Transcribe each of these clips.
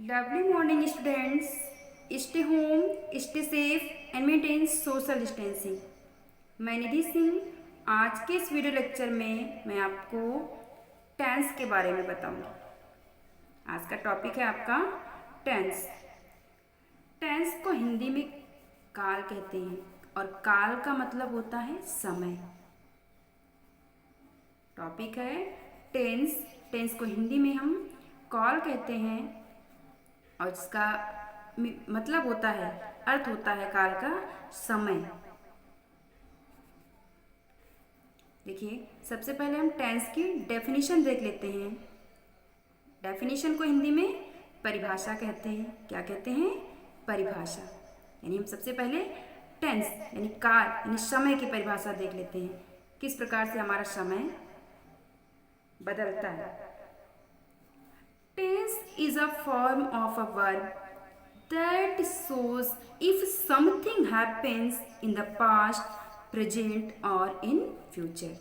Lovely morning, students. Stay home, stay safe and maintain social distancing. मैं निधि सिंह आज के इस वीडियो लेक्चर में मैं आपको टेंस के बारे में बताऊंगी। आज का टॉपिक है आपका टेंस। टेंस को हिंदी में काल कहते हैं और काल का मतलब होता है समय। टॉपिक है टेंस। टेंस को हिंदी में हम काल कहते हैं और इसका मतलब होता है, अर्थ होता है काल का समय। देखिए, सबसे पहले हम टेंस की डेफिनेशन देख लेते हैं। डेफिनेशन को हिंदी में परिभाषा कहते हैं। क्या कहते हैं? परिभाषा। यानी हम सबसे पहले टेंस यानी काल यानी समय की परिभाषा देख लेते हैं, किस प्रकार से हमारा समय बदलता है। Tense is a form of a verb that shows if something happens in the past, present or in future.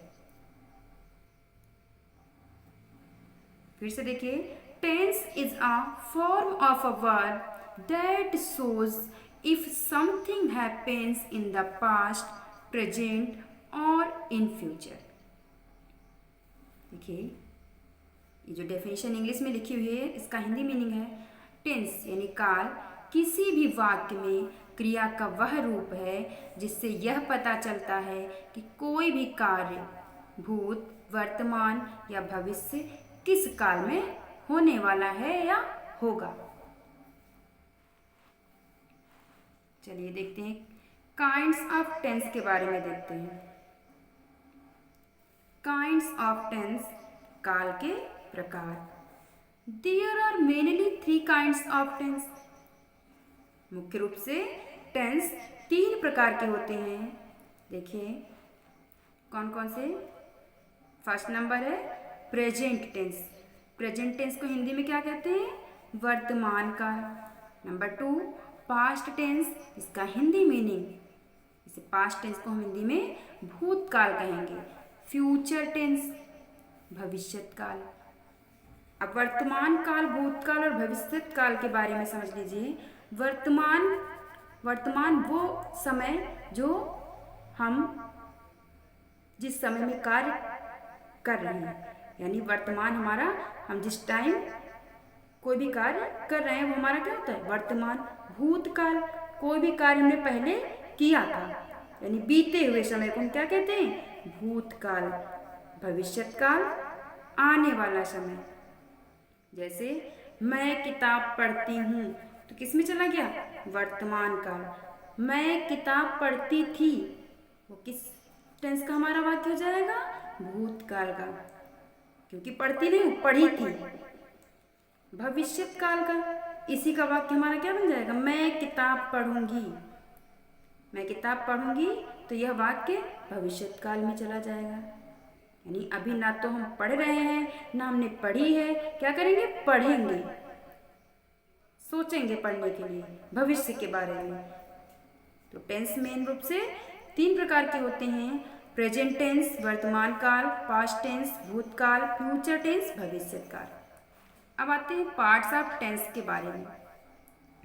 फिर से देखिए, tense is a form of a verb that shows if something happens in the past, present or in future. देखिए, ये जो definition English में लिखी हुई है इसका हिंदी मीनिंग है टेंस यानी काल किसी भी वाक्य में क्रिया का वह रूप है जिससे यह पता चलता है कि कोई भी कार्य भूत, वर्तमान या भविष्य किस काल में होने वाला है या होगा। चलिए देखते हैं, काइंड्स ऑफ टेंस के बारे में देखते हैं। काइंड्स ऑफ टेंस, काल के प्रकार। There are mainly three kinds of tense. मुख्य रूप से टेंस तीन प्रकार के होते हैं। देखिए कौन कौन से। फर्स्ट नंबर है प्रेजेंट टेंस। प्रेजेंट टेंस को हिंदी में क्या कहते हैं? वर्तमान काल। नंबर 2 पास्ट टेंस, इसका हिंदी मीनिंग, इसे पास्ट टेंस को हम हिंदी में भूतकाल कहेंगे। फ्यूचर टेंस, भविष्यत काल। अब वर्तमान काल, भूतकाल और भविष्यत काल के बारे में समझ लीजिए। वर्तमान वो समय जो हम जिस समय में कार्य कर रहे हैं, यानी वर्तमान हमारा, हम जिस टाइम कोई भी कार्य कर रहे हैं वो हमारा क्या होता है? वर्तमान। भूतकाल, कोई भी कार्य हमने पहले किया था यानी बीते हुए समय को हम क्या कहते हैं? भूतकाल। भविष्यत काल, आने वाला समय। जैसे मैं किताब पढ़ती हूँ तो किस में चला गया? वर्तमान काल। मैं किताब पढ़ती थी, वो किस टेंस का हमारा वाक्य हो जाएगा? भूतकाल का, क्योंकि पढ़ती नहीं हूँ, पढ़ी थी। भविष्यत काल का, इसी का वाक्य हमारा क्या बन जाएगा? मैं किताब पढ़ूंगी। मैं किताब पढ़ूंगी तो यह वाक्य भविष्यत काल में चला जाएगा। यानी अभी ना तो हम पढ़ रहे हैं ना हमने पढ़ी है, क्या करेंगे? पढ़ेंगे, सोचेंगे पढ़ने के लिए भविष्य के बारे में। तो टेंस मेन रूप से तीन प्रकार के होते हैं। प्रेजेंट टेंस वर्तमान काल, पास्ट टेंस भूतकाल, फ्यूचर टेंस भविष्यत काल। अब आते हैं पार्ट्स ऑफ टेंस के बारे में,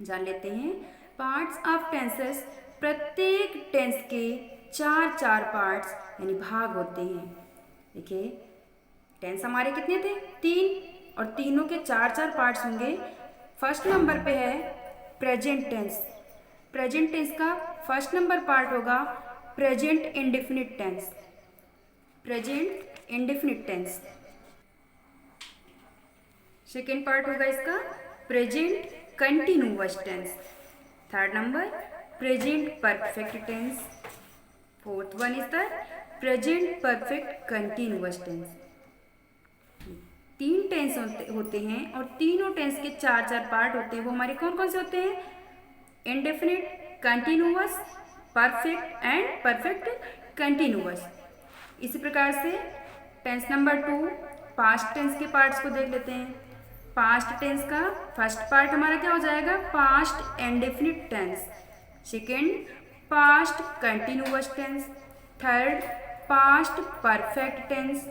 जान लेते हैं। पार्ट्स ऑफ टेंसेस, प्रत्येक टेंस के चार पार्ट्स यानी भाग होते हैं। देखिए टेंस हमारे कितने थे? 3, और तीनों के चार पार्ट्स होंगे। फर्स्ट नंबर पे है प्रेजेंट टेंस। प्रेजेंट टेंस का फर्स्ट नंबर पार्ट होगा present indefinite tense. Present indefinite tense. Second part होगा इसका present continuous tense. Third number present perfect tense. Fourth one is the present perfect continuous tense. तीन tense होते हैं और तीनों tense के चार पार्ट होते हैं। वो हमारे कौन कौन से होते हैं? Indefinite, continuous, perfect and perfect continuous. इसी प्रकार से टेंस नंबर 2 पास्ट टेंस के पार्ट्स को देख लेते हैं। पास्ट टेंस का फर्स्ट पार्ट हमारा क्या हो जाएगा? Past indefinite tense. Second past continuous tense. Third past perfect tense.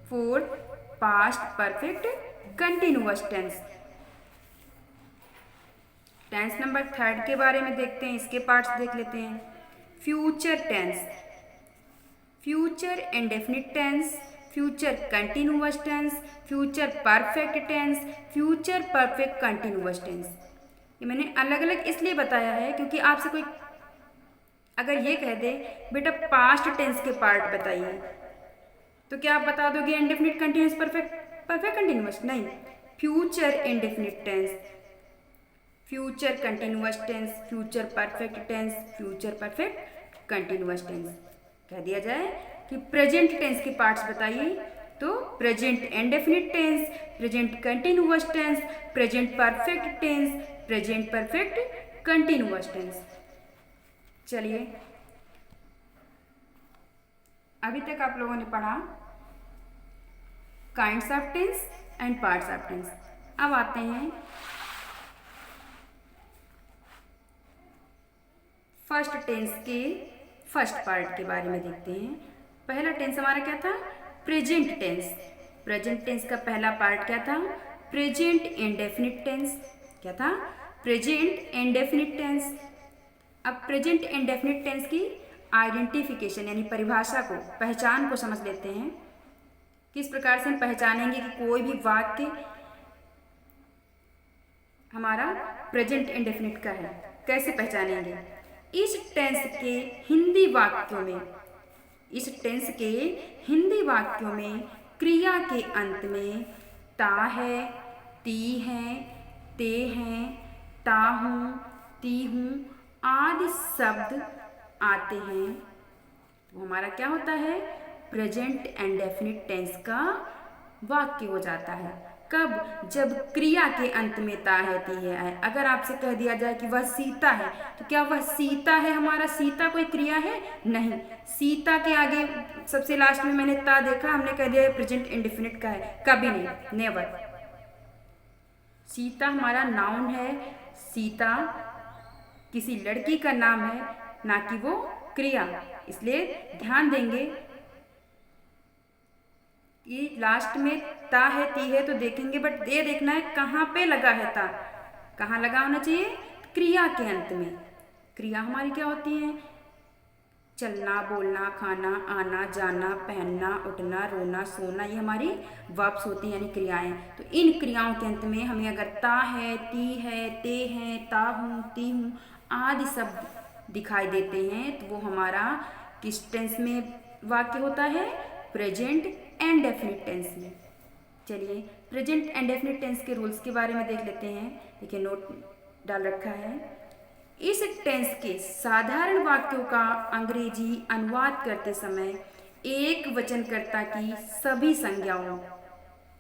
Fourth past perfect continuous tense. Tense number 3 के बारे में देखते हैं, इसके पार्ट्स देख लेते हैं। Future tense, future indefinite tense, future continuous tense, future perfect tense, future perfect continuous tense. ये मैंने अलग अलग इसलिए बताया है क्योंकि आपसे कोई अगर ये कह दे बेटा पास्ट टेंस के पार्ट बताइए, तो क्या आप बता दोगे indefinite continuous perfect perfect continuous? नहीं, future indefinite tense, future continuous tense, future perfect tense, future perfect continuous tense. कह दिया जाए कि प्रेजेंट टेंस के पार्ट्स बताइए, तो present indefinite tense, present continuous tense, present perfect tense, present perfect continuous tense. चलिए, अभी तक आप लोगों ने पढ़ा kinds of tense and parts of tense. अब आते हैं फर्स्ट टेंस के फर्स्ट पार्ट के बारे में देखते हैं। पहला टेंस हमारा क्या था? Present tense. प्रेजेंट टेंस का पहला पार्ट क्या था? Present indefinite tense. क्या था? Present indefinite tense. अब प्रेजेंट इंडेफिनिट टेंस की आइडेंटिफिकेशन यानी परिभाषा को, पहचान को समझ लेते हैं। किस प्रकार से हम पहचानेंगे कि कोई भी वाक्य हमारा प्रेजेंट इंडेफिनिट का है, कैसे पहचानेंगे? इस टेंस के हिंदी वाक्यों में, इस टेंस के हिंदी वाक्यों में क्रिया के अंत में ता है, ती है, ते हैं, ता हूँ, ती हूँ आदि शब्द आते हैं, तो हमारा क्या होता है? प्रेजेंट इंडेफिनिट टेंस का वाक्य हो जाता है। कब? जब क्रिया के अंत में ता है, ती है। अगर आपसे कह दिया जाए कि वह सीता है, तो क्या वह सीता है हमारा? सीता कोई क्रिया है? नहीं। सीता के आगे सबसे लास्ट में मैंने ता देखा, हमने कह दिया प्रेजेंट इंडेफिनिट का है। कभी नहीं, नेवर। सीता हमारा नाउन है। सीता किसी लड़की का नाम है, ना कि वो क्रिया। इसलिए ध्यान देंगे कि लास्ट में ता है, ती है तो देखेंगे, बट ये देखना है कहाँ पे लगा है ता। कहाँ लगा होना चाहिए? क्रिया के अंत में। क्रिया हमारी क्या होती है? चलना, बोलना, खाना, आना, जाना, पहनना, उठना, रोना, सोना, ये हमारी वर्ब्स होती हैं यानी क्रियाएं। तो इन क्रियाओं के अंत में हमें अगर ता है, ती है, ते हैं, ता हूँ, ती हूँ आदि शब्द दिखाई देते हैं, तो वो हमारा किस टेंस में वाक्य होता है? प्रेजेंट इंडेफिनिट टेंस में। चलिए, प्रेजेंट इंडेफिनिट टेंस के रूल्स के बारे में देख लेते हैं। देखिए, नोट डाल रखा है। इस टेंस के साधारण वाक्यों का अंग्रेजी अनुवाद करते समय एक वचनकर्ता की सभी संज्ञाओं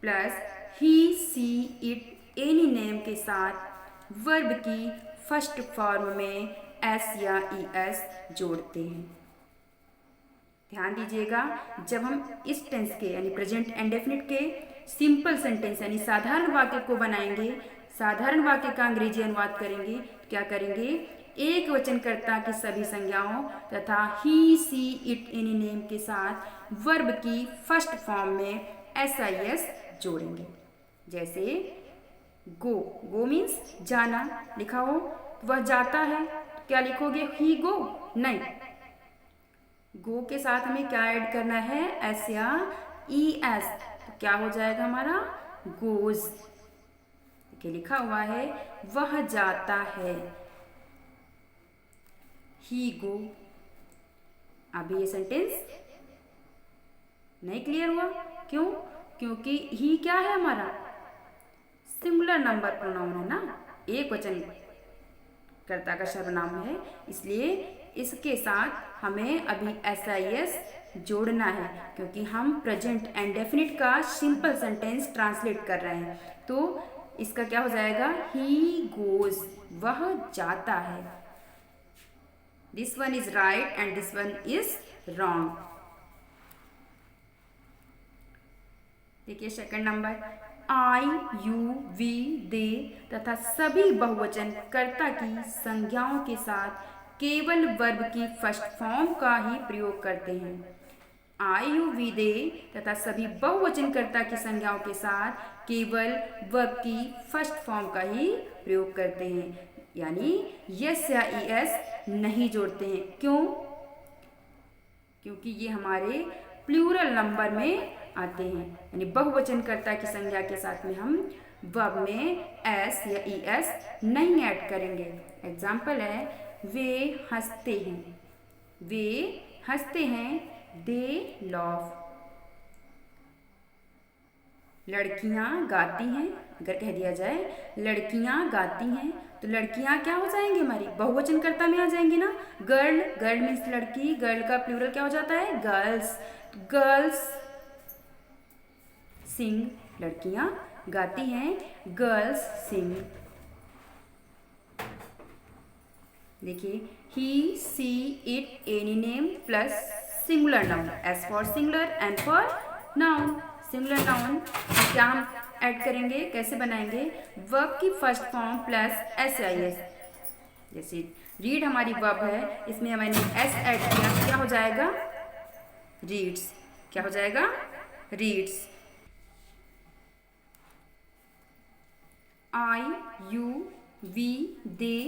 plus he, she, it, any name के साथ वर्ब की फर्स्ट फॉर्म में एस या ई एस जोड़ते हैं। ध्यान दीजिएगा, जब हम इस टेंस के यानी प्रेजेंट इंडेफिनिट के सिंपल सेंटेंस यानी साधारण वाक्य को बनाएंगे, साधारण वाक्य का अंग्रेजी अनुवाद करेंगे, क्या करेंगे? एक वचनकर्ता की सभी संज्ञाओं तथा ही, सी, इट, एनी नेम के साथ वर्ब की फर्स्ट फॉर्म में एस आई एस जोड़ेंगे। जैसे गो, गो मीन्स जाना, लिखा हो वह जाता है, क्या लिखोगे? ही गो? नहीं, गो के साथ हमें क्या ऐड करना है? एस या ई एस। तो क्या हो जाएगा हमारा? गोज। देखिए, लिखा हुआ है वह जाता है, ही गो। अभी ये सेंटेंस नहीं क्लियर हुआ? क्यों? क्योंकि ही क्या है हमारा? सिंगुलर नंबर प्रोनाउन है ना, एक वचन कर्ता का सर्वनाम है, इसलिए इसके साथ हमें अभी एस आई एस जोड़ना है, क्योंकि हम प्रेजेंट इंडेफिनिट का सिंपल सेंटेंस ट्रांसलेट कर रहे हैं। तो इसका क्या हो जाएगा? ही गोज, वह जाता है। This one is right and this one is wrong. देखिए, second number, I, you, we, they तथा सभी बहुवचन कर्ता की संज्ञाओं के साथ केवल वर्ब की फर्स्ट फॉर्म का ही प्रयोग करते हैं। आई, यू, वी, दे तथा सभी बहुवचन कर्ता की संज्ञाओं के साथ केवल वर्ब की फर्स्ट फॉर्म का ही प्रयोग करते हैं। यानी यस या ईएस नहीं जोड़ते हैं। क्यों? क्योंकि ये हमारे प्लूरल नंबर में आते हैं, यानी बहुवचनकर्ता की संज्ञा के साथ में हम वर्ब में एस या ईएस नहीं ऐड करेंगे। एग्जाम्पल है, वे हंसते हैं, वे हंसते हैं, दे लॉफ। लड़कियां गाती हैं, अगर कह दिया जाए लड़कियां गाती हैं तो लड़कियां क्या हो जाएंगी, हमारी बहुवचनकर्ता में आ जाएंगी ना। गर्ल, गर्ल मीन्स लड़की, गर्ल का प्लूरल क्या हो जाता है, गर्ल्स। गर्ल्स सिंग, लड़कियां गाती हैं, गर्ल्स सिंग। देखिए, he she it any name plus singular noun, S for singular, N for noun. Singular noun क्या हम ऐड करेंगे, कैसे बनाएंगे, वर्ब की first form plus S I S. जैसे रीड हमारी वर्ब है, इसमें मैंने एस ऐड किया, क्या हो जाएगा, रीड्स। क्या हो जाएगा, reads. I, you, we, they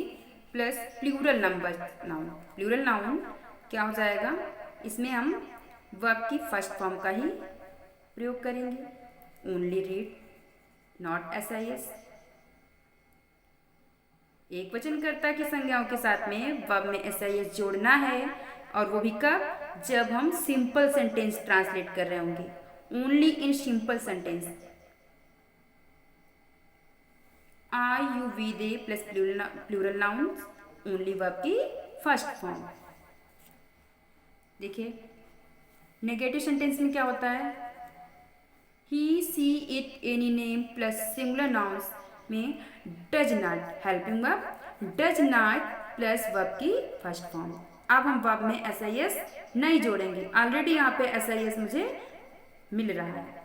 plus plural number noun. Plural noun क्या हो जाएगा, इसमें हम वर्ब की फर्स्ट फॉर्म का ही प्रयोग करेंगे, only read, not S I S. एक वचनकर्ता की संज्ञाओं के साथ में वर्ब में एस आई एस जोड़ना है, और वो भी कब, जब हम सिंपल सेंटेंस ट्रांसलेट कर रहे होंगे, only in simple sentence. I, you, we, they plus plural nouns, only verb की फर्स्ट फॉर्म। देखिए, नेगेटिव सेंटेंस में क्या होता है, he, she, it, any name plus singular nouns में does not, helping verb does not plus verb की first form. अब हम वर्ब में एस आई एस नहीं जोड़ेंगे, ऑलरेडी यहाँ पे एस आई एस मुझे मिल रहा है।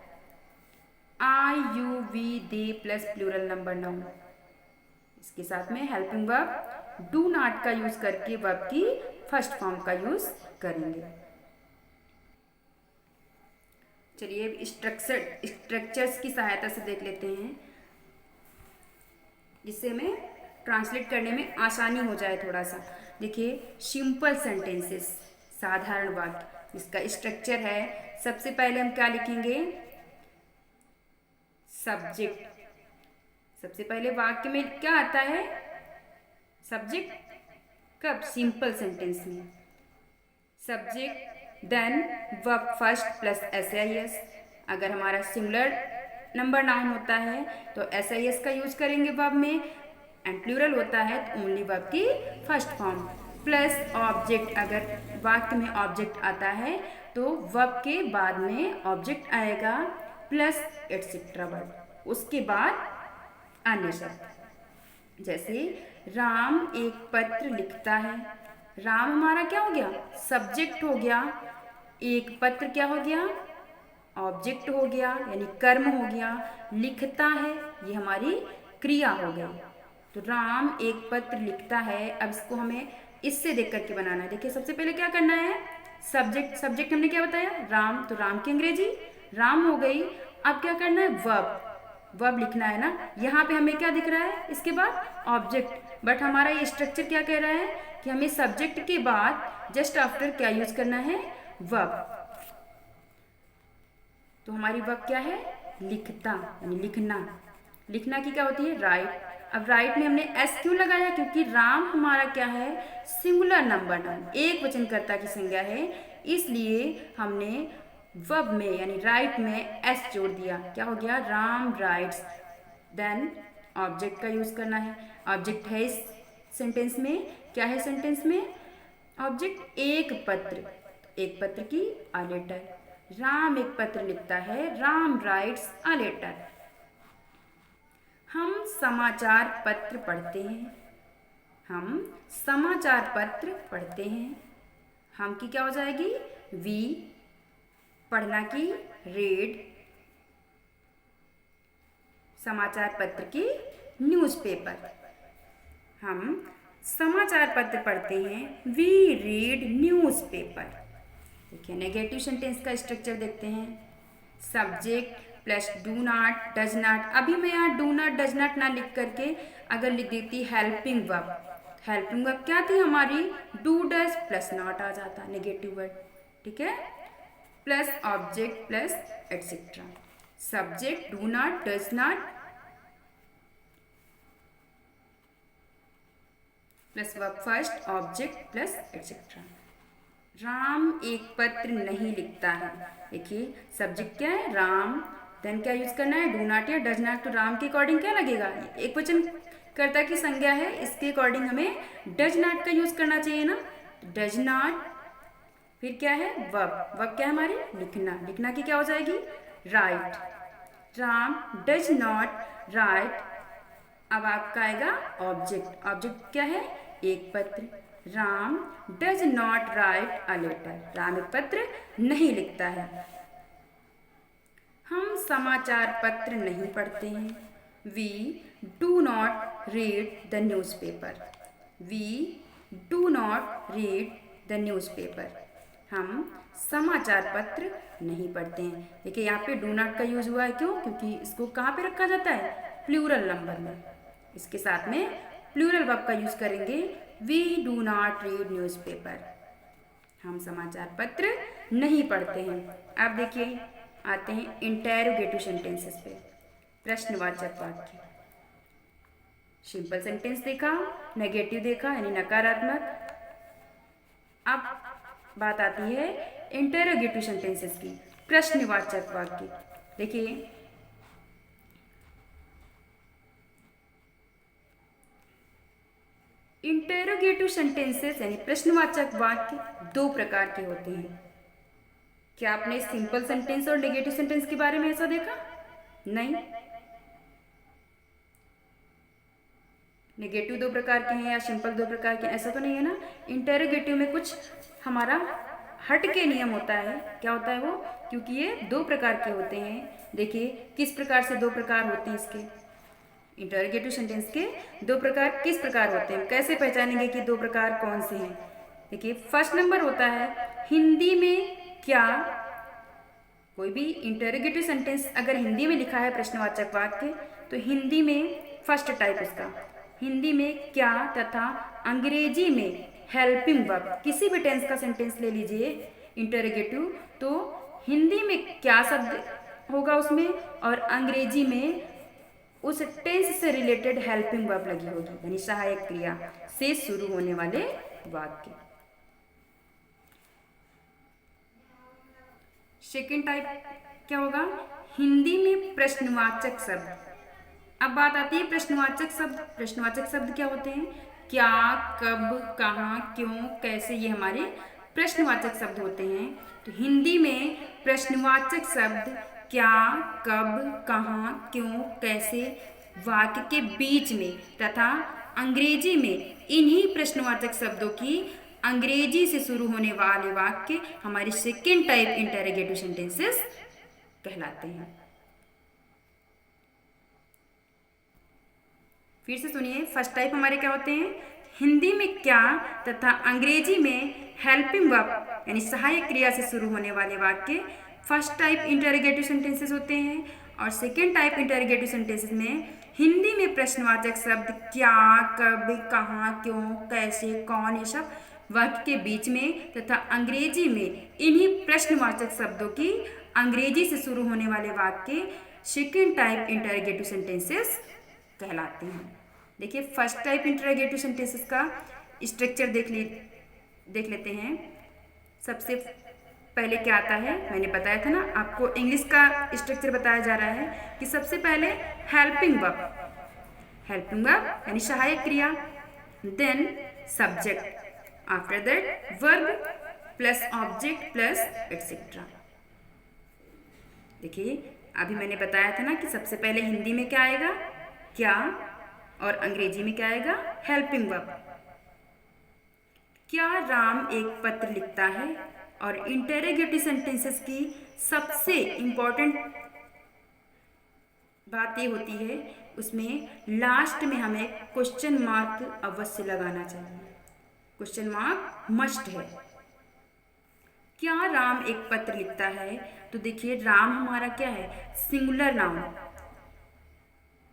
I, you, we, they plus plural number noun, इसके साथ में हेल्पिंग वर्ब डू नॉट का यूज करके वर्ब की फर्स्ट फॉर्म का यूज करेंगे। चलिए स्ट्रक्चर्स की सहायता से देख लेते हैं, जिससे हमें ट्रांसलेट करने में आसानी हो जाए थोड़ा सा। देखिए, सिंपल सेंटेंसेस, साधारण वाक्य, इसका स्ट्रक्चर है। सबसे पहले हम क्या लिखेंगे, सब्जेक्ट। सबसे पहले वाक्य में क्या आता है, सब्जेक्ट, कब, सिंपल सेंटेंस में subject, then verb first plus S I S. अगर हमारा सिंगुलर नंबर नाउन होता है तो एस आई एस का यूज करेंगे वर्ब में, एंड प्लूरल होता है तो ओनली वर्ब की फर्स्ट फॉर्म, प्लस ऑब्जेक्ट। अगर वाक्य में ऑब्जेक्ट आता है तो वर्ब के बाद में ऑब्जेक्ट आएगा प्लस एटसेट्रा वर्ब, उसके बाद अन्य शब्द। जैसे राम एक पत्र लिखता है, राम हमारा क्या हो गया, सब्जेक्ट हो गया, एक पत्र क्या हो गया, ऑब्जेक्ट हो गया, यानी कर्म हो गया, लिखता है ये हमारी क्रिया हो गई। तो राम एक पत्र लिखता है। अब इसको हमें इससे देख करके बनाना है। देखिए, सबसे पहले क्या करना है, सब्जेक्ट, सब्जेक्ट हमने क्या बताया, राम, तो राम की अंग्रेजी राम हो गई। अब क्या करना है, वर्ब, वर्ब लिखना है ना। यहाँ पे हमें क्या दिख रहा है, इसके बाद ऑब्जेक्ट, बट हमारा ये स्ट्रक्चर क्या कह रहा है कि हमें सब्जेक्ट के बाद जस्ट आफ्टर क्या यूज करना है, वर्ब। तो हमारी वर्ब क्या है, लिखता, यानी लिखना। लिखना की क्या होती है, राइट। अब राइट में हमने एस क्यों लगाया, क्योंकि राम हमारा क्या है, सिंगुलर नंबर नाउन, एक वचनकर्ता की संज्ञा है, इसलिए हमने वर्ब में यानी राइट में एस जोड़ दिया। क्या हो गया, राम राइट्स। देन ऑब्जेक्ट का यूज करना है। ऑब्जेक्ट है इस सेंटेंस में, क्या है सेंटेंस में, ऑब्जेक्ट एक पत्र, एक पत्र की अ लेटर। राम एक पत्र लिखता है, राम राइट्स अ लेटर। हम समाचार पत्र पढ़ते हैं, हम समाचार पत्र पढ़ते हैं। हम की क्या हो जाएगी, वी, पढ़ना की रीड, समाचार पत्र की न्यूज़पेपर। हम समाचार पत्र पढ़ते हैं, वी रीड न्यूज़पेपर। देखिए, नेगेटिव सेंटेंस का स्ट्रक्चर देखते हैं। Subject plus do not, does not. अभी मैं यहाँ डू नॉट, डज नॉट ना लिख करके अगर लिख देती हेल्पिंग वर्ब, हेल्पिंग वर्ब क्या थी हमारी, डू डज प्लस नॉट आ जाता, नेगेटिव वर्ड, ठीक है, plus object plus etcetera. Subject do not, does not plus verb first, object plus etcetera. Ram एक पत्र नहीं लिखता है। देखिए सब्जेक्ट क्या है, राम, देन क्या यूज करना है, डू नॉट या डज नॉट। तो राम के अकॉर्डिंग क्या लगेगा, एक वचन कर्ता की संज्ञा है, इसके अकॉर्डिंग हमें डज नॉट का यूज करना चाहिए ना। डज नॉट, फिर क्या है वर्ब, वर्ब क्या है हमारी, लिखना, लिखना की क्या हो जाएगी, write. Ram does not write. अब आपका आएगा ऑब्जेक्ट, ऑब्जेक्ट क्या है, एक पत्र। Ram does not write a letter, Ram एक पत्र नहीं लिखता है। हम समाचार पत्र नहीं पढ़ते हैं। We do not read the newspaper, we do not read the newspaper. हम समाचार पत्र नहीं पढ़ते हैं। देखिए यहाँ पे डू नॉट का यूज हुआ है, क्यों, क्योंकि इसको कहाँ पे रखा जाता है, प्लूरल नंबर में, इसके साथ में प्लूरल वर्ब का यूज करेंगे। We do not read newspaper, हम समाचार पत्र नहीं पढ़ते हैं। अब देखिए आते हैं इंटेरोगेटिव सेंटेंसेस पे, प्रश्नवाचक वाक्य। सिंपल सेंटेंस देखा, नेगेटिव देखा यानी नकारात्मक। अब बात आती है इंटेरोगेटिव सेंटेंसेस की, प्रश्नवाचक वाक्य। देखिए इंटेरोगेटिव सेंटेंसेस यानी प्रश्नवाचक वाक्य दो प्रकार के होते हैं। क्या आपने सिंपल सेंटेंस और नेगेटिव सेंटेंस के बारे में ऐसा देखा, नहीं। नेगेटिव दो प्रकार के हैं या सिंपल दो प्रकार के, ऐसा तो नहीं है ना। इंटेरोगेटिव में कुछ हमारा हट के नियम होता है, क्या होता है वो, क्योंकि ये दो प्रकार के होते हैं। देखिए किस प्रकार से दो प्रकार होते हैं इसके, इंटरोगेटिव सेंटेंस के दो प्रकार किस प्रकार होते हैं, कैसे पहचानेंगे कि दो प्रकार कौन से हैं। देखिए फर्स्ट नंबर होता है हिंदी में क्या। कोई भी इंटरोगेटिव सेंटेंस अगर हिंदी में लिखा है प्रश्नवाचक वाक्य, तो हिंदी में फर्स्ट टाइप उसका, हिंदी में क्या तथा अंग्रेजी में हेल्पिंग वर्ब, किसी भी टेंस का सेंटेंस ले लीजिए इंटरोगेटिव, तो हिंदी में क्या शब्द होगा उसमें और अंग्रेजी में उस टेंस से रिलेटेड हेल्पिंग वर्ब लगी होगी, यानी सहायक क्रिया से शुरू होने वाले वाक्य। सेकेंड टाइप क्या होगा, हिंदी में प्रश्नवाचक शब्द। अब बात आती है प्रश्नवाचक शब्द। प्रश्नवाचक शब्द क्या होते हैं, क्या, कब, कहाँ, क्यों, कैसे, ये हमारे प्रश्नवाचक शब्द होते हैं। तो हिंदी में प्रश्नवाचक शब्द क्या, कब, कहाँ, क्यों, कैसे वाक्य के बीच में तथा अंग्रेजी में इन्हीं प्रश्नवाचक शब्दों की अंग्रेजी से शुरू होने वाले वाक्य हमारी सेकेंड टाइप इंटरोगेटिव सेंटेंसेस कहलाते हैं। फिर से सुनिए, फर्स्ट टाइप हमारे क्या होते हैं, हिंदी में क्या तथा अंग्रेजी में हेल्पिंग वर्ब यानी सहायक क्रिया से शुरू होने वाले वाक्य फर्स्ट टाइप इंटरोगेटिव सेंटेंसेस होते हैं। और सेकेंड टाइप इंटरोगेटिव सेंटेंसेस में हिंदी में प्रश्नवाचक शब्द क्या, कब, कहाँ, क्यों, कैसे, कौन, ये सब वाक्य के बीच में तथा अंग्रेजी में इन्हीं प्रश्नवाचक शब्दों की अंग्रेजी से शुरू होने वाले वाक्य सेकेंड टाइप इंटरोगेटिव सेंटेंसेस कहलाते हैं। देखिए फर्स्ट टाइप इंटरोगेटिव सेंटेंसेस का स्ट्रक्चर देख लेते हैं। सबसे पहले क्या आता है, मैंने बताया था ना आपको, इंग्लिश का स्ट्रक्चर बताया जा रहा है कि सबसे पहले हेल्पिंग वर्ब, हेल्पिंग वर्ब यानी सहायक क्रिया, then subject, after that verb plus object plus etcetera. देखिए अभी मैंने बताया था ना कि सबसे पहले हिंदी में क्या आएगा, क्या, और अंग्रेजी में क्या आएगा, हेल्पिंग वर्ब। क्या राम एक पत्र लिखता है, और इंटरोगेटिव सेंटेंसेस की सबसे इंपॉर्टेंट बात ये होती है उसमें लास्ट में हमें क्वेश्चन मार्क अवश्य लगाना चाहिए, क्वेश्चन मार्क मस्ट है। क्या राम एक पत्र लिखता है? तो देखिए राम हमारा क्या है, सिंगुलर नाउन,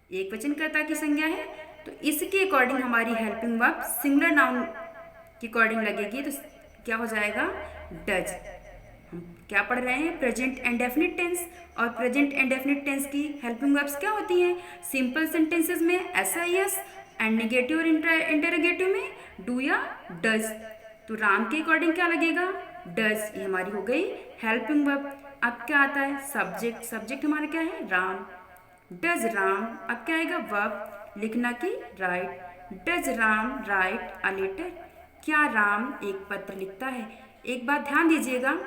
एक वचनकर्ता की संज्ञा है। तो इसके अकॉर्डिंग हमारी हेल्पिंग वर्ब सिंगुलर नाउन के अकॉर्डिंग लगेगी, तो क्या हो जाएगा, डज। हम क्या पढ़ रहे हैं, प्रेजेंट इंडेफिनिट टेंस, और प्रेजेंट इंडेफिनिट टेंस की हेल्पिंग वर्ब्स क्या होती हैं, सिंपल सेंटेंसेस में S I S, and negative और इंटरोगेटिव में डू या डज। तो राम के अकॉर्डिंग क्या लगेगा, डज। ये हमारी हो गई हेल्पिंग वर्ब। अब क्या आता है, सब्जेक्ट। सब्जेक्ट हमारा क्या है, राम। डज राम, अब क्या आएगा, वर्ब, लिखना की write. Does Ram write a letter? क्या राम एक पत्र लिखता है? एक बात ध्यान दीजिएगा,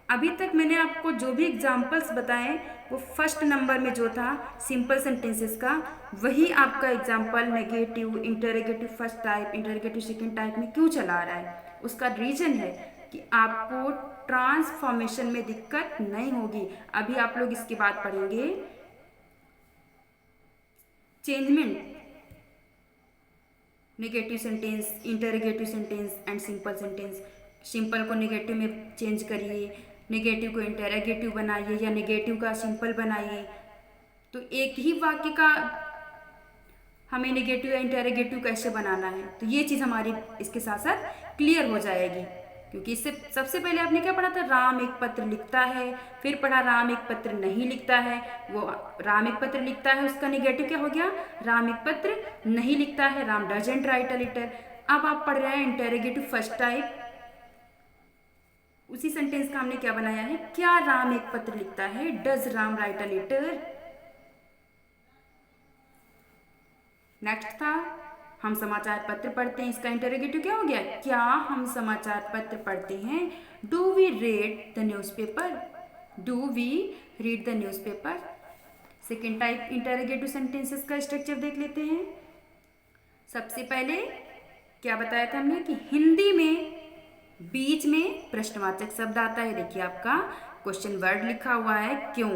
अभी तक मैंने आपको जो भी एग्जाम्पल्स बताए वो फर्स्ट नंबर में जो था सिंपल सेंटेंसेस का, वही आपका example negative, interrogative first type, interrogative second type में क्यों चला रहा है। उसका रीजन है कि आपको ट्रांसफॉर्मेशन में दिक्कत नहीं होगी। अभी आप लोग इसके बाद पढ़ेंगे changement, negative sentence, interrogative sentence and simple sentence. Simple को नेगेटिव में चेंज करिए, नेगेटिव को इंटरोगेटिव बनाइए, या नेगेटिव का सिंपल बनाइए। तो एक ही वाक्य का हमें नेगेटिव या इंटरोगेटिव कैसे बनाना है, तो ये चीज़ हमारी इसके साथ साथ क्लियर हो जाएगी। क्योंकि इससे सबसे पहले आपने क्या पढ़ा था, राम एक पत्र लिखता है, फिर पढ़ा राम एक पत्र नहीं लिखता है। वो राम एक पत्र लिखता है, उसका नेगेटिव क्या हो गया, राम एक पत्र नहीं लिखता है, Ram doesn't write a letter. अब आप पढ़ रहे हैं इंटरोगेटिव फर्स्ट टाइप, उसी सेंटेंस का हमने क्या बनाया है, क्या राम एक पत्र लिखता है, does Ram write a letter. Next था हम समाचार पत्र पढ़ते हैं, इसका इंटरोगेटिव क्या हो गया, क्या हम समाचार पत्र पढ़ते हैं, do we read the newspaper, do we read the newspaper. Second type interrogative sentences का स्ट्रक्चर देख लेते हैं। सबसे पहले क्या बताया था हमने कि हिंदी में बीच में प्रश्नवाचक शब्द आता है। देखिए आपका क्वेश्चन वर्ड लिखा हुआ है, क्यों,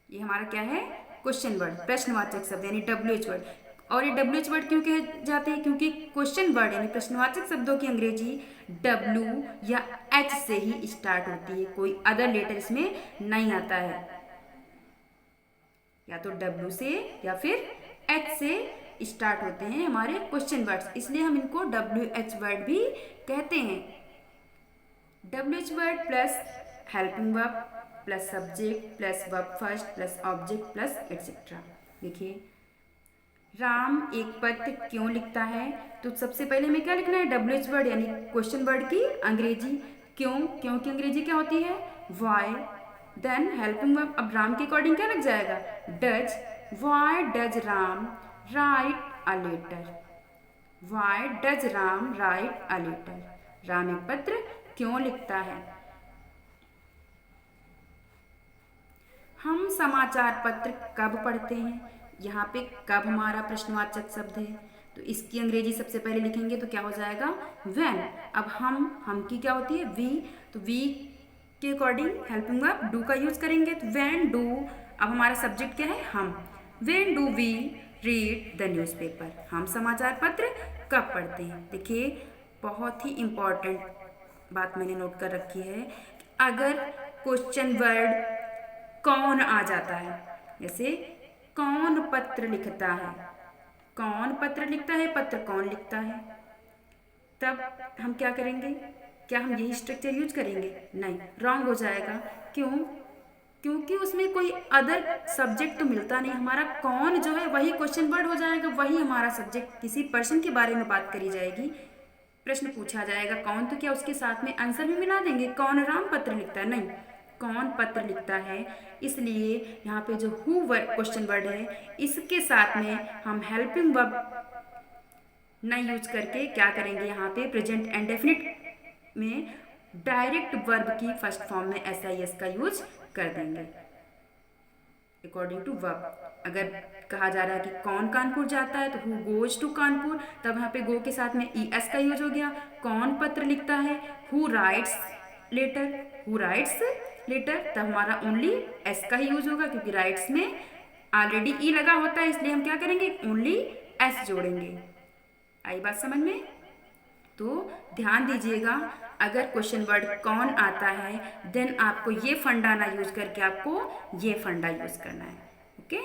ये हमारा क्या है, क्वेश्चन वर्ड, प्रश्नवाचक शब्द यानी WH वर्ड। और ये WH वर्ड क्यों कहे जाते हैं, क्योंकि क्वेश्चन वर्ड यानी प्रश्नवाचक शब्दों की अंग्रेजी W या H से ही स्टार्ट होती है, कोई अदर लेटर इसमें नहीं आता है, या तो W से या फिर H से स्टार्ट होते हैं हमारे क्वेश्चन वर्ड्स, इसलिए हम इनको WH वर्ड भी कहते हैं। WH word plus helping verb plus subject plus verb first plus object plus etcetera. देखिए राम एक पत्र क्यों लिखता है, तो सबसे पहले हमें क्या लिखना है, WH वर्ड यानी क्वेश्चन वर्ड की अंग्रेजी क्यों, क्यों की अंग्रेजी क्या होती है, वाई। देन हेल्पिंग वर्ब, अब राम के अकॉर्डिंग क्या लग जाएगा, does, why does Ram write a letter, why does Ram write a letter, Ram एक पत्र क्यों लिखता है। हम समाचार पत्र कब पढ़ते हैं, यहाँ पे कब हमारा प्रश्नवाचक शब्द है, तो इसकी अंग्रेजी सबसे पहले लिखेंगे तो क्या हो जाएगा, व्हेन। अब हम की क्या होती है, वी, तो वी के अकॉर्डिंग हेल्पिंग वर्ब डू का यूज करेंगे, तो व्हेन डू, अब हमारा सब्जेक्ट क्या है, हम, when do we read the newspaper, हम समाचार पत्र कब पढ़ते हैं। देखिए बहुत ही इम्पॉर्टेंट बात मैंने नोट कर रखी है, अगर क्वेश्चन वर्ड कौन आ जाता है, जैसे कौन पत्र लिखता है, कौन पत्र लिखता है, पत्र कौन लिखता है, तब हम क्या करेंगे, क्या हम यही स्ट्रक्चर यूज करेंगे, नहीं, रॉन्ग हो जाएगा। क्यों, क्योंकि उसमें कोई अदर सब्जेक्ट तो मिलता नहीं, हमारा कौन जो है वही क्वेश्चन वर्ड हो जाएगा, वही हमारा सब्जेक्ट, किसी पर्सन के बारे में बात करी जाएगी, प्रश्न पूछा जाएगा कौन, तो क्या उसके साथ में आंसर भी मिला देंगे, कौन राम पत्र लिखता है, नहीं, कौन पत्र लिखता है। इसलिए यहाँ पे जो हु क्वेश्चन वर्ड है, इसके साथ में हम हेल्पिंग वर्ब नहीं यूज करके क्या करेंगे, यहाँ पे प्रेजेंट एंड डेफिनिट में डायरेक्ट वर्ब की फर्स्ट फॉर्म में SIS का यूज कर देंगे अकॉर्डिंग टू वर्ब। अगर कहा जा रहा है कि कौन कानपुर जाता है, तो हु गोज टू कानपुर, तब यहाँ पे गो के साथ में ES का यूज हो गया। कौन पत्र लिखता है, who writes letter, who writes letter, तब हमारा ओनली S का ही यूज होगा, क्योंकि राइट्स में ऑलरेडी E लगा होता है, इसलिए हम क्या करेंगे, ओनली S जोड़ेंगे। आई बात समझ में। तो ध्यान दीजिएगा, अगर क्वेश्चन वर्ड कौन आता है देन आपको ये फंडा ना यूज करके आपको ये फंडा यूज करना है। ओके,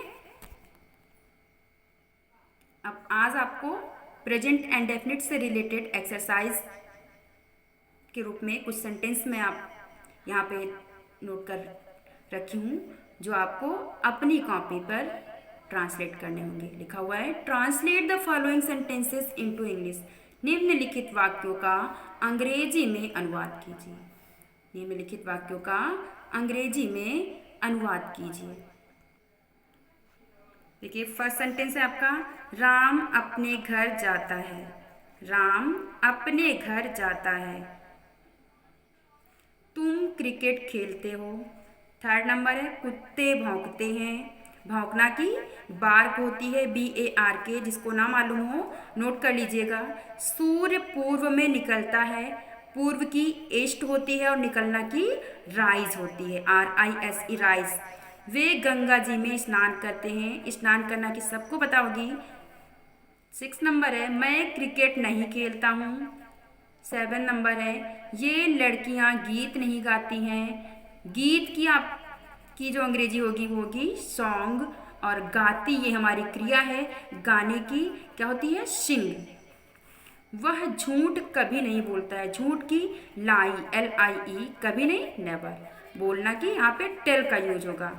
अब आज आपको प्रेजेंट एंड डेफिनिट से रिलेटेड एक्सरसाइज के रूप में कुछ सेंटेंस में आप यहाँ पे नोट कर रखी हूँ, जो आपको अपनी कॉपी पर ट्रांसलेट करने होंगे। लिखा हुआ है, translate the following sentences into English. निम्नलिखित वाक्यों का अंग्रेजी में अनुवाद कीजिए। निम्नलिखित वाक्यों का अंग्रेजी में अनुवाद कीजिए। देखिए, फर्स्ट सेंटेंस है आपका, राम अपने घर जाता है। राम अपने घर जाता है। तुम क्रिकेट खेलते हो। थर्ड नंबर है, कुत्ते भौंकते हैं। भौंकना की बार्क होती है, BARK, जिसको ना मालूम हो नोट कर लीजिएगा। सूर्य पूर्व में निकलता है। पूर्व की ईस्ट होती है और निकलना की राइज होती है, RISE, राइज। वे गंगा जी में स्नान करते हैं। स्नान करना की सबको पता होगी। 6 नंबर है, मैं क्रिकेट नहीं खेलता हूँ। 7 नंबर है, ये लड़कियां गीत नहीं गाती हैं। गीत की जो अंग्रेजी होगी वो होगी सॉन्ग, और गाती ये हमारी क्रिया है, गाने की क्या होती है, सिंग। वह झूठ कभी नहीं बोलता है। झूठ की लाई, LIE, कभी नहीं, नेवर। बोलना की यहाँ पे टेल का यूज होगा।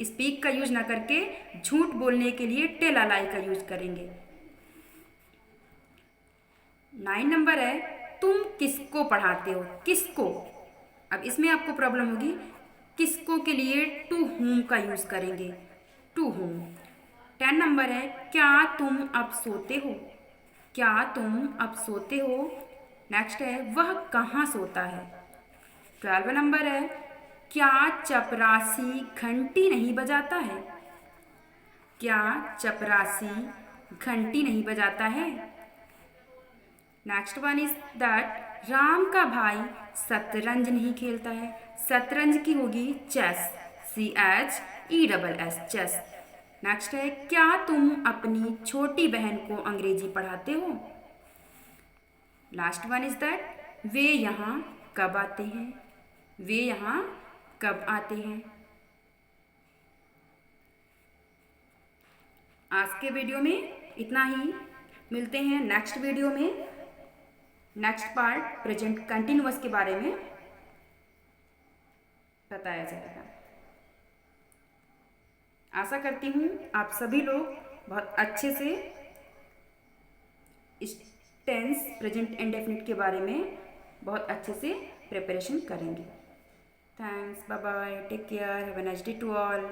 स्पीक का यूज ना करके झूठ बोलने के लिए टेल अलाई का यूज करेंगे। 9 नंबर है, तुम किसको पढ़ाते हो। किसको, अब इसमें आपको प्रॉब्लम होगी। किसको के लिए टू whom का यूज करेंगे, टू whom। 10 नंबर है, क्या तुम अब सोते हो। क्या तुम अब सोते हो। नेक्स्ट है, वह कहाँ सोता है। 12 नंबर है, क्या चपरासी घंटी नहीं बजाता है। क्या चपरासी घंटी नहीं बजाता है। Next one is that, Ram का भाई शतरंज नहीं खेलता है। शतरंज की होगी चेस, CHESS, चेस। नेक्स्ट है, क्या तुम अपनी छोटी बहन को अंग्रेजी पढ़ाते हो। लास्ट वन इज दैट, वे यहाँ कब आते हैं। वे यहाँ कब आते हैं। आज के वीडियो में इतना ही। मिलते हैं नेक्स्ट वीडियो में। नेक्स्ट पार्ट प्रेजेंट कंटिन्यूअस के बारे में बताया जाएगा। आशा करती हूँ आप सभी लोग बहुत अच्छे से इस टेंस, प्रेजेंट एंड डेफिनिट के बारे में बहुत अच्छे से प्रिपरेशन करेंगे। Thanks, bye bye, take care, have a nice day to all.